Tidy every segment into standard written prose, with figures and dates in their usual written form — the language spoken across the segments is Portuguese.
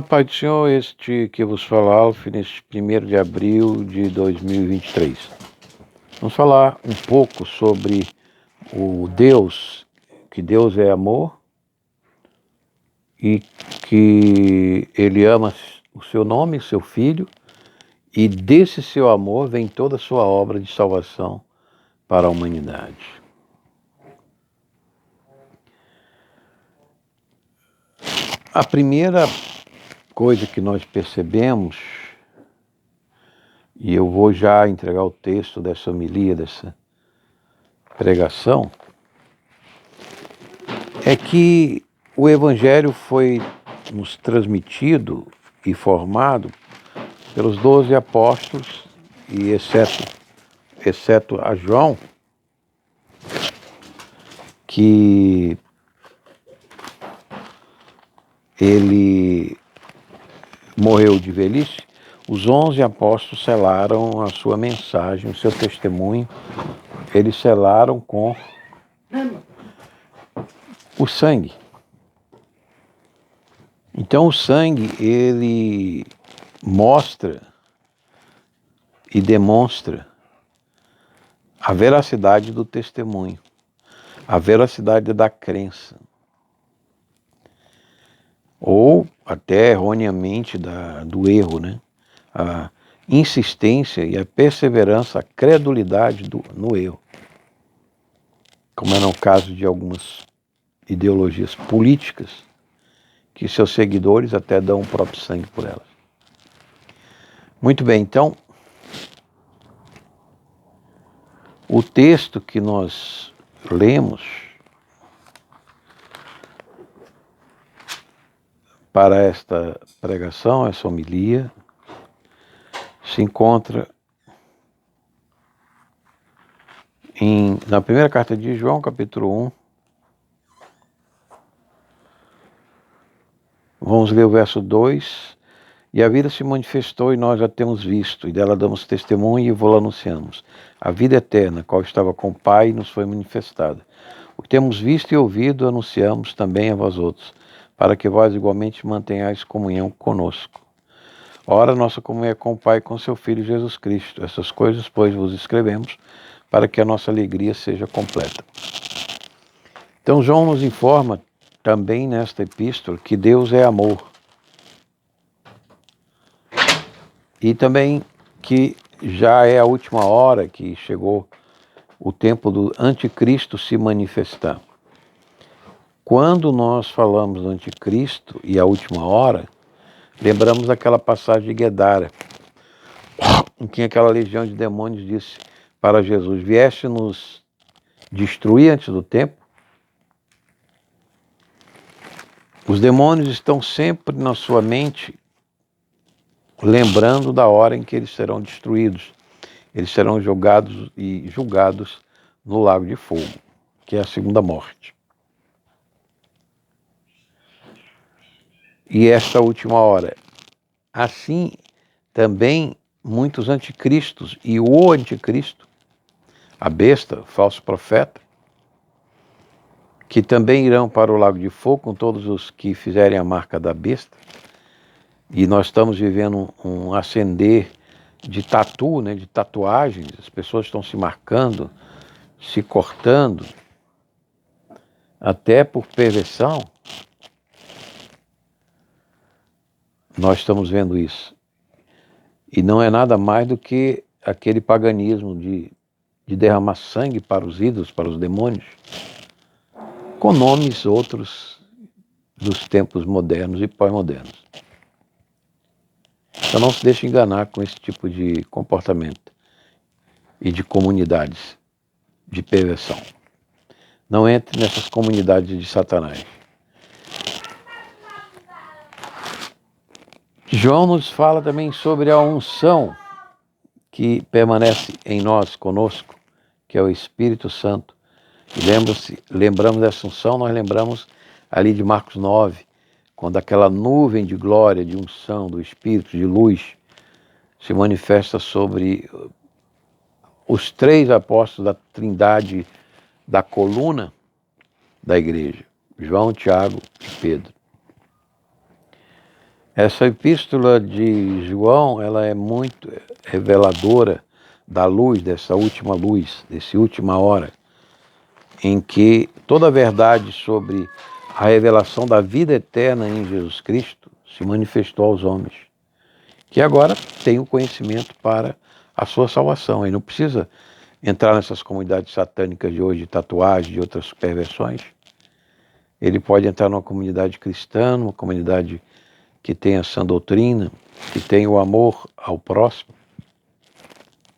Pai do Senhor, este que vos fala, Alf, neste 1º de abril de 2023. Vamos falar um pouco sobre o Deus, que Deus é amor e que Ele ama o seu nome, seu Filho, e desse seu amor vem toda a sua obra de salvação para a humanidade. A primeira coisa que nós percebemos, e eu vou já entregar o texto dessa homilia, dessa pregação, é que o Evangelho foi nos transmitido e formado pelos 12 apóstolos, e exceto a João, que ele morreu de velhice. Os 11 apóstolos selaram a sua mensagem, o seu testemunho, eles selaram com o sangue. Então o sangue, ele mostra e demonstra a veracidade do testemunho, a veracidade da crença, ou até erroneamente do erro, né? A insistência e a perseverança, a credulidade no erro, como é no caso de algumas ideologias políticas, que seus seguidores até dão o próprio sangue por elas. Muito bem, então, o texto que nós lemos para esta pregação, essa homilia, se encontra na primeira carta de João, capítulo 1. Vamos ler o verso 2. E a vida se manifestou e nós a temos visto, e dela damos testemunho e vô-la anunciamos. A vida eterna, qual estava com o Pai, nos foi manifestada. O que temos visto e ouvido, anunciamos também a vós outros, para que vós igualmente mantenhais comunhão conosco. Ora, nossa comunhão é com o Pai e com seu Filho Jesus Cristo. Essas coisas, pois, vos escrevemos, para que a nossa alegria seja completa. Então, João nos informa também nesta epístola que Deus é amor. E também que já é a última hora, que chegou o tempo do anticristo se manifestar. Quando nós falamos do anticristo e a última hora, lembramos daquela passagem de Guedara, em que aquela legião de demônios disse para Jesus: vieste nos destruir antes do tempo? Os demônios estão sempre na sua mente, lembrando da hora em que eles serão destruídos. Eles serão jogados e julgados no lago de fogo, que é a segunda morte. E esta última hora. Assim, também muitos anticristos e o anticristo, a besta, falso profeta, que também irão para o lago de fogo com todos os que fizerem a marca da besta. E nós estamos vivendo um ascender de tatu, né, de tatuagens. As pessoas estão se marcando, se cortando, até por perversão. Nós estamos vendo isso. E não é nada mais do que aquele paganismo de derramar sangue para os ídolos, para os demônios, com nomes outros dos tempos modernos e pós-modernos. Então não se deixe enganar com esse tipo de comportamento e de comunidades de perversão. Não entre nessas comunidades de Satanás. João nos fala também sobre a unção que permanece em nós, conosco, que é o Espírito Santo. E lembramos dessa unção, nós lembramos ali de Marcos 9, quando aquela nuvem de glória, de unção, do Espírito, de luz, se manifesta sobre os 3 apóstolos da trindade da coluna da igreja, João, Tiago e Pedro. Essa epístola de João, ela é muito reveladora da luz, dessa última luz, dessa última hora, em que toda a verdade sobre a revelação da vida eterna em Jesus Cristo se manifestou aos homens, que agora têm o conhecimento para a sua salvação. E não precisa entrar nessas comunidades satânicas de hoje, de tatuagem, de outras perversões. Ele pode entrar numa comunidade cristã, numa comunidade que tem a sã doutrina, que tem o amor ao próximo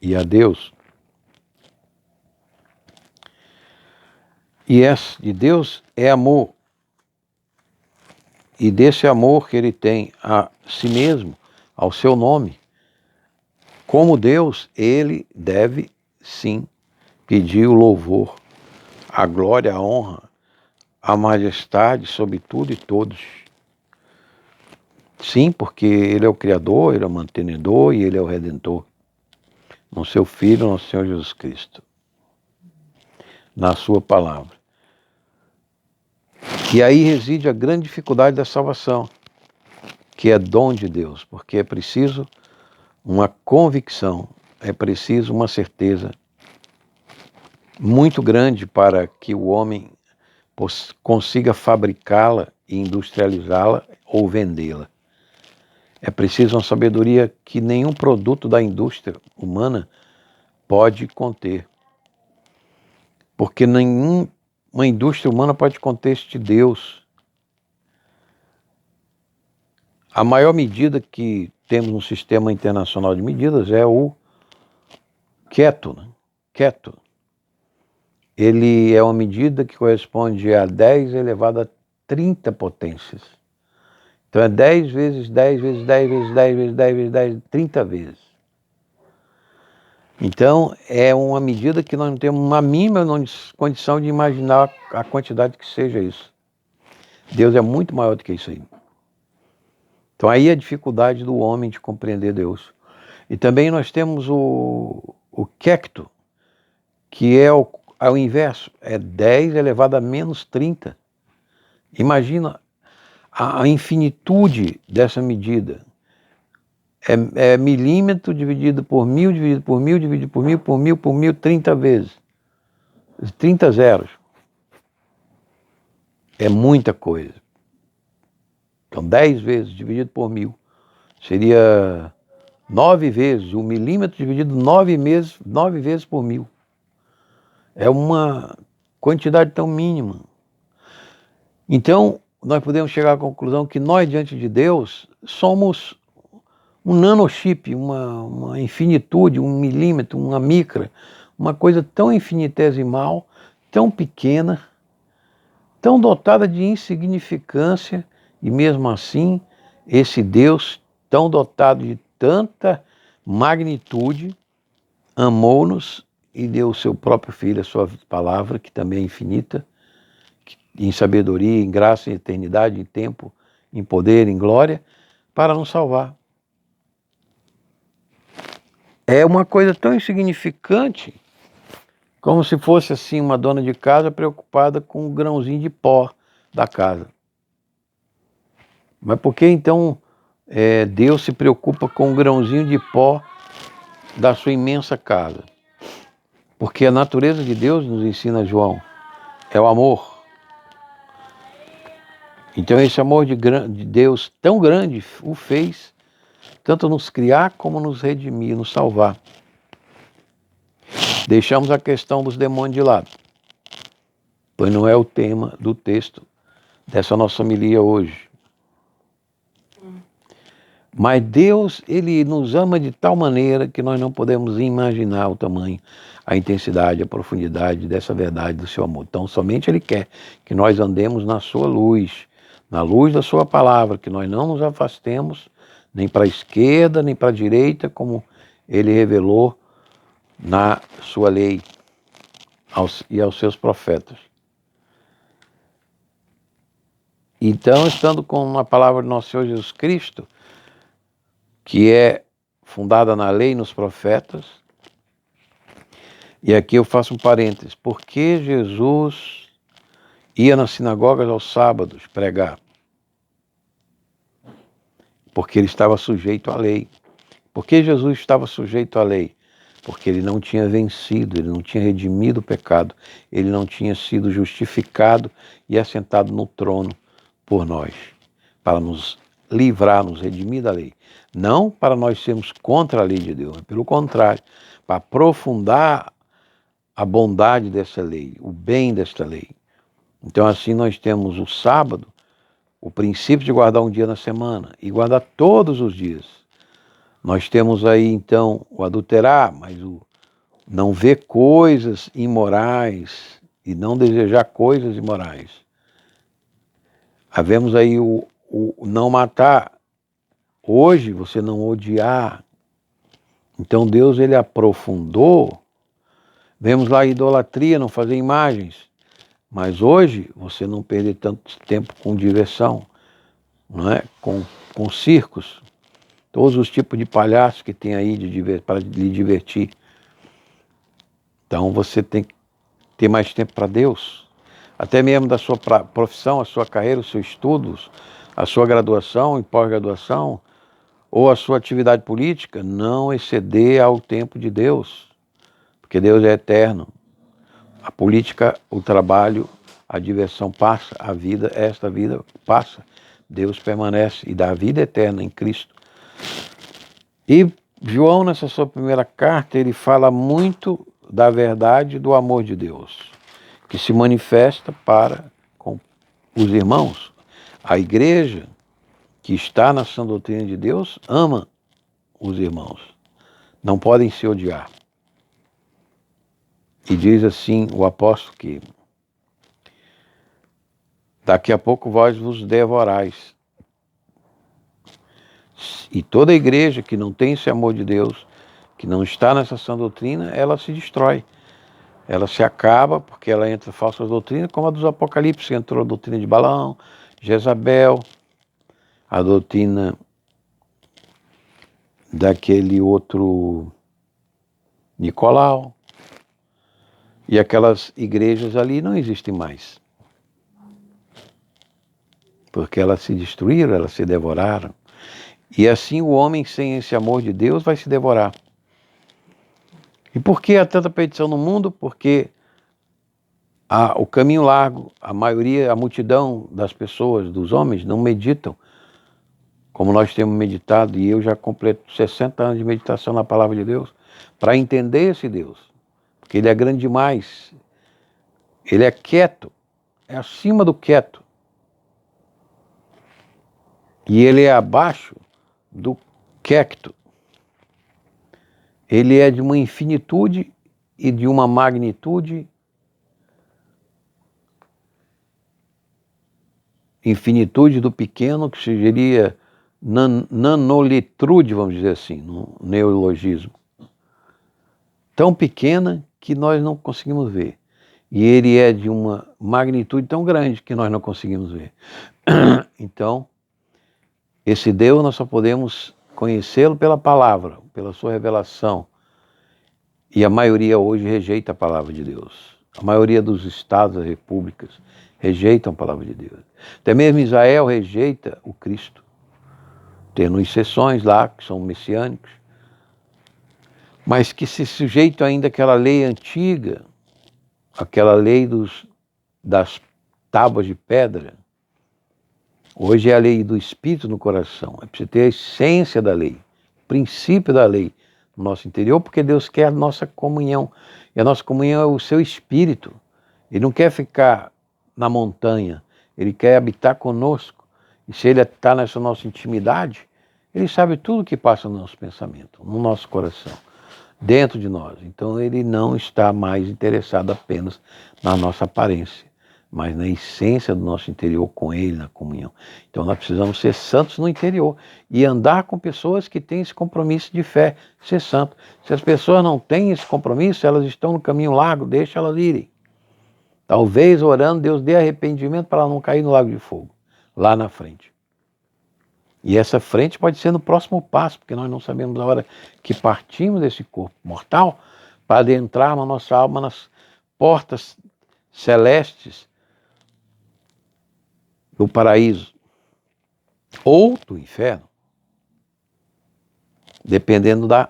e a Deus. E de Deus é amor. E desse amor que ele tem a si mesmo, ao seu nome, como Deus, ele deve sim pedir o louvor, a glória, a honra, a majestade sobre tudo e todos. Sim, porque ele é o Criador, ele é o mantenedor e ele é o Redentor. No seu Filho, nosso Senhor Jesus Cristo. Na sua palavra. E aí reside a grande dificuldade da salvação, que é dom de Deus, porque é preciso uma convicção, é preciso uma certeza muito grande para que o homem consiga fabricá-la e industrializá-la ou vendê-la. É preciso uma sabedoria que nenhum produto da indústria humana pode conter. Porque nenhuma indústria humana pode conter este Deus. A maior medida que temos no sistema internacional de medidas é o keto. Keto. Ele é uma medida que corresponde a 10 elevado a 30 potências. Então é 10 vezes 10 vezes 10 vezes 10 vezes 10 vezes 10, 30 vezes. Então é uma medida que nós não temos uma mínima condição de imaginar a quantidade que seja isso. Deus é muito maior do que isso aí. Então aí a dificuldade do homem de compreender Deus. E também nós temos o quecto, que é ao inverso, é 10 elevado a menos 30. Imagina a infinitude dessa medida. É milímetro dividido por mil, dividido por mil, dividido por mil, por mil, por mil, 30 vezes. 30 zeros. É muita coisa. Então 10 vezes dividido por mil seria 9 vezes, 1 milímetro dividido 9 vezes por mil. É uma quantidade tão mínima. Então, nós podemos chegar à conclusão que nós, diante de Deus, somos um nanochip, uma infinitude, 1 milímetro, uma micra, uma coisa tão infinitesimal, tão pequena, tão dotada de insignificância, e mesmo assim, esse Deus, tão dotado de tanta magnitude, amou-nos e deu o seu próprio Filho, a sua palavra, que também é infinita, em sabedoria, em graça, em eternidade, em tempo, em poder, em glória, para nos salvar. É uma coisa tão insignificante, como se fosse assim uma dona de casa preocupada com o grãozinho de pó da casa. Mas por que então Deus se preocupa com o grãozinho de pó da sua imensa casa? Porque a natureza de Deus, nos ensina João, é o amor. Então esse amor de Deus tão grande o fez tanto nos criar como nos redimir, nos salvar. Deixamos a questão dos demônios de lado, pois não é o tema do texto dessa nossa homilia hoje. Mas Deus, Ele nos ama de tal maneira que nós não podemos imaginar o tamanho, a intensidade, a profundidade dessa verdade do seu amor. Então somente Ele quer que nós andemos na sua luz, na luz da sua palavra, que nós não nos afastemos nem para a esquerda, nem para a direita, como Ele revelou na sua lei e aos seus profetas. Então, estando com a palavra do nosso Senhor Jesus Cristo, que é fundada na lei e nos profetas, e aqui eu faço um parênteses, porque Jesus ia nas sinagogas aos sábados pregar? porque ele estava sujeito à lei. Por que Jesus estava sujeito à lei? Porque ele não tinha vencido, ele não tinha redimido o pecado, ele não tinha sido justificado e assentado no trono por nós, para nos livrar, nos redimir da lei. Não para nós sermos contra a lei de Deus, mas pelo contrário, para aprofundar a bondade dessa lei, o bem desta lei. Então assim nós temos o sábado, o princípio de guardar um dia na semana e guardar todos os dias. Nós temos aí então o adulterar, mas o não ver coisas imorais e não desejar coisas imorais. Havemos aí o não matar. Hoje você não odiar. Então Deus ele aprofundou. Vemos lá a idolatria, não fazer imagens. Mas hoje você não perder tanto tempo com diversão, não é? Com circos. Todos os tipos de palhaços que tem aí para lhe divertir. Então você tem que ter mais tempo para Deus. Até mesmo da sua profissão, a sua carreira, os seus estudos, a sua graduação e pós-graduação, ou a sua atividade política, não exceder ao tempo de Deus. Porque Deus é eterno. A política, o trabalho, a diversão passa, a vida, esta vida passa. Deus permanece e dá a vida eterna em Cristo. E João, nessa sua primeira carta, ele fala muito da verdade do amor de Deus, que se manifesta para com os irmãos. A igreja que está na sã doutrina de Deus ama os irmãos. Não podem se odiar. E diz assim o apóstolo que daqui a pouco vós vos devorais. E toda igreja que não tem esse amor de Deus, que não está nessa sã doutrina, ela se destrói. Ela se acaba porque ela entra em falsas doutrinas, como a dos Apocalipse, que entrou a doutrina de Balaão, Jezabel, a doutrina daquele outro Nicolau. E aquelas igrejas ali não existem mais. Porque elas se destruíram, elas se devoraram. E assim o homem sem esse amor de Deus vai se devorar. E por que há tanta perdição no mundo? Porque o caminho largo, a maioria, a multidão das pessoas, dos homens, não meditam como nós temos meditado, e eu já completo 60 anos de meditação na palavra de Deus, para entender esse Deus. Porque ele é grande demais. Ele é quieto, é acima do quieto. E ele é abaixo do quecto. Ele é de uma infinitude e de uma magnitude. Infinitude do pequeno, que seria nanolitrude, vamos dizer assim, no neologismo. Tão pequena que nós não conseguimos ver. E ele é de uma magnitude tão grande que nós não conseguimos ver. Então, esse Deus nós só podemos conhecê-lo pela palavra, pela sua revelação. E a maioria hoje rejeita a palavra de Deus. A maioria dos estados, das repúblicas, rejeitam a palavra de Deus. Até mesmo Israel rejeita o Cristo. Tendo exceções lá, que são messiânicos, mas que se sujeitam ainda àquela lei antiga, aquela lei das tábuas de pedra. Hoje é a lei do Espírito no coração. É preciso ter a essência da lei, o princípio da lei no nosso interior, porque Deus quer a nossa comunhão. E a nossa comunhão é o seu Espírito. Ele não quer ficar na montanha, ele quer habitar conosco. E se ele está nessa nossa intimidade, ele sabe tudo o que passa no nosso pensamento, no nosso coração, dentro de nós. Então ele não está mais interessado apenas na nossa aparência, mas na essência do nosso interior com ele, na comunhão. Então nós precisamos ser santos no interior e andar com pessoas que têm esse compromisso de fé, ser santo. Se as pessoas não têm esse compromisso, elas estão no caminho largo, deixa elas irem. Talvez orando, Deus dê arrependimento para ela não cair no lago de fogo, lá na frente. E essa frente pode ser no próximo passo, porque nós não sabemos a hora que partimos desse corpo mortal para adentrar na nossa alma nas portas celestes do paraíso ou do inferno. dependendo da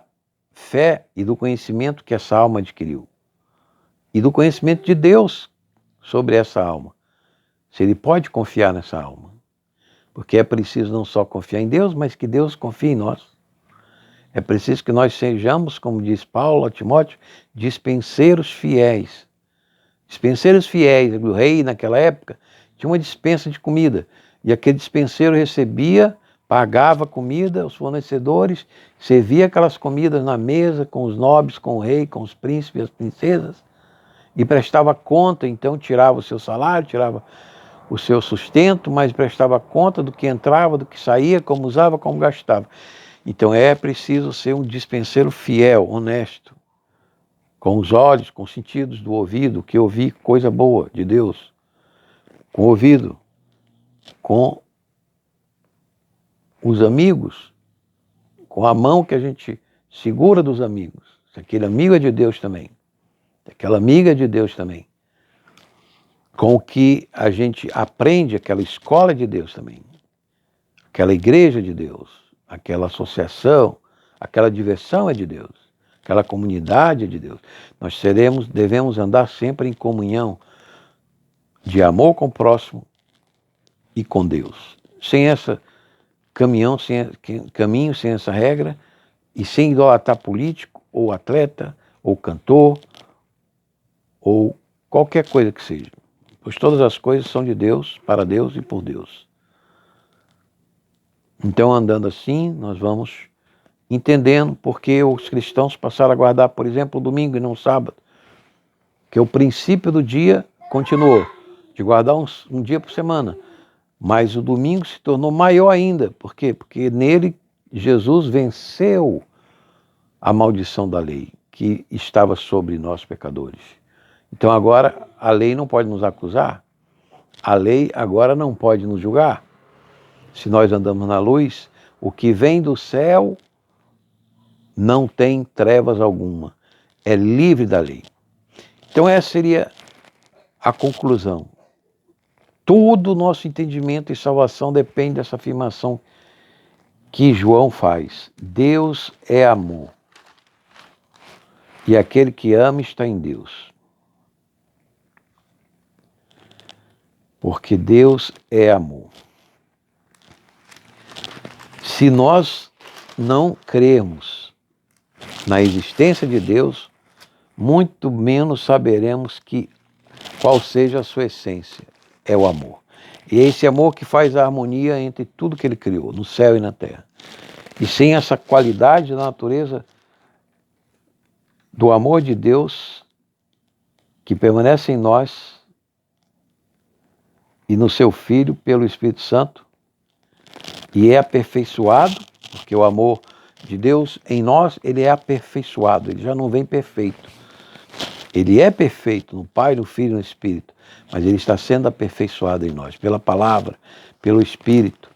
fé e do conhecimento que essa alma adquiriu. E do conhecimento de Deus sobre essa alma. Se ele pode confiar nessa alma. Porque é preciso não só confiar em Deus, mas que Deus confie em nós. É preciso que nós sejamos, como diz Paulo a Timóteo, dispenseiros fiéis. Dispenseiros fiéis. O rei, naquela época, tinha uma dispensa de comida. E aquele dispenseiro recebia, pagava comida aos fornecedores, servia aquelas comidas na mesa com os nobres, com o rei, com os príncipes e as princesas, e prestava conta, então tirava o seu salário, tirava o seu sustento, mas prestava conta do que entrava, do que saía, como usava, como gastava. Então é preciso ser um dispenseiro fiel, honesto, com os olhos, com os sentidos do ouvido, que ouvir coisa boa de Deus, com o ouvido, com os amigos, com a mão que a gente segura dos amigos. Se aquele amigo é de Deus também, se aquela amiga é de Deus também, com o que a gente aprende, aquela escola de Deus também, aquela igreja de Deus, aquela associação, aquela diversão é de Deus, aquela comunidade é de Deus. Nós devemos andar sempre em comunhão de amor com o próximo e com Deus. Sem essa caminho, sem essa regra, e sem idolatrar político, ou atleta, ou cantor, ou qualquer coisa que seja. Pois todas as coisas são de Deus, para Deus e por Deus. Então, andando assim, nós vamos entendendo porque os cristãos passaram a guardar, por exemplo, o domingo e não o sábado. Que o princípio do dia continuou, de guardar um dia por semana. Mas o domingo se tornou maior ainda. Por quê? Porque nele Jesus venceu a maldição da lei que estava sobre nós pecadores. Então agora a lei não pode nos acusar, a lei agora não pode nos julgar. Se nós andamos na luz, o que vem do céu não tem trevas alguma, é livre da lei. Então essa seria a conclusão. Todo o nosso entendimento e salvação depende dessa afirmação que João faz. Deus é amor. E aquele que ama está em Deus. Porque Deus é amor. Se nós não crermos na existência de Deus, muito menos saberemos qual seja a sua essência. É o amor. E é esse amor que faz a harmonia entre tudo que ele criou, no céu e na terra. E sem essa qualidade da natureza do amor de Deus que permanece em nós e no seu Filho pelo Espírito Santo, e é aperfeiçoado, porque o amor de Deus em nós, ele é aperfeiçoado, ele já não vem perfeito. Ele é perfeito no Pai, no Filho e no Espírito, mas ele está sendo aperfeiçoado em nós, pela palavra, pelo Espírito,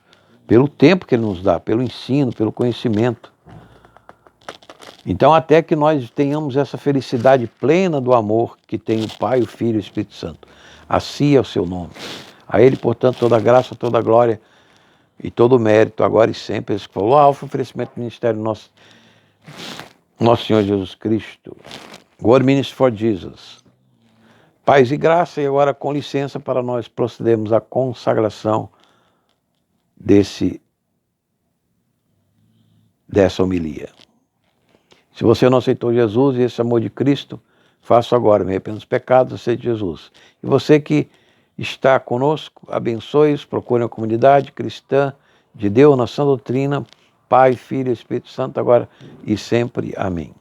pelo tempo que ele nos dá, pelo ensino, pelo conhecimento. Então, até que nós tenhamos essa felicidade plena do amor que tem o Pai, o Filho e o Espírito Santo. Assim é o seu nome. A ele, portanto, toda a graça, toda a glória e todo o mérito, agora e sempre. Esse que falou, alfa oferecimento do ministério nosso Senhor Jesus Cristo. Word Ministry for Jesus. Paz e graça, e agora com licença para nós procedermos à consagração dessa homilia. Se você não aceitou Jesus e esse amor de Cristo, faça agora, me arrependa dos pecados, aceite Jesus. E você que está conosco, abençoe-os, procure a comunidade cristã de Deus na sã doutrina, Pai, Filho e Espírito Santo, agora e sempre. Amém.